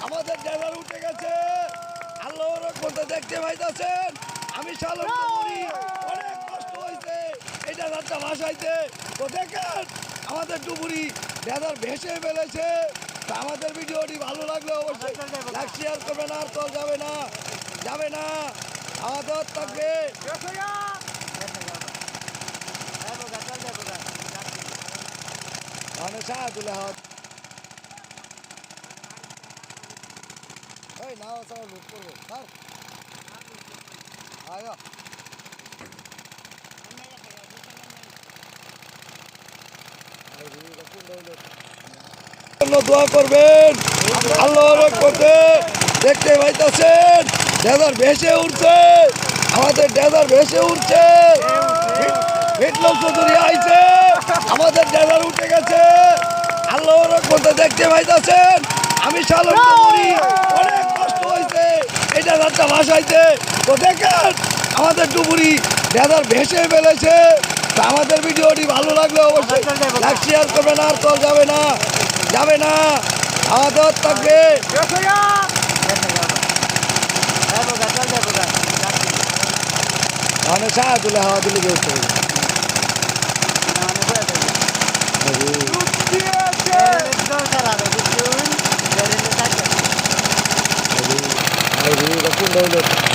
আমাদের ড্রাইভার উঠে গেছে। আল্লাহর রহমতে দেখতে পাইতাছেন আমি শালম করি অনেক কষ্ট হয়েছে এটা রাতটা ভাসাইতে। তো দেখেন আমাদের ডুবুরি ড্রাইভার ভেসে ফেলেছে। তা আমাদের ভিডিওটি ভালো লাগলে অবশ্যই লাইক শেয়ার করবেন। আর তো যাবে না যাবে না আমাদের থাকবে। মানে সাহা তুলে হাত এই নাও স্যার লুট করবো স্যার আয় দোয়া করবেন। আল্লাহর রহমতে দেখতে পাইতাছেন ড্রাইভার ভেসে উঠছে। আমাদের ড্রাইভার ভেসে উঠছে। বিপ্লব চৌধুরী আইছে। আমাদের ড্রাইভার উঠে গেছে। আল্লাহর রহমতে দেখতে পাইতাছেন আমি শালম করি অনেক কষ্ট হয়েছে এটা রাতটা ভাসাইতে। তো দেখেন আমাদের ডুবুরি ড্রাইভার ভেসে ফেলেছে। তা আমাদের ভিডিওটি ভালো লাগলে অবশ্যই লাইক শেয়ার করবেন। আর তো যাবে না যাবে না আমাদের থাকবে। মানে সাহা তুলে হাওয়া দিলে গেছে কোন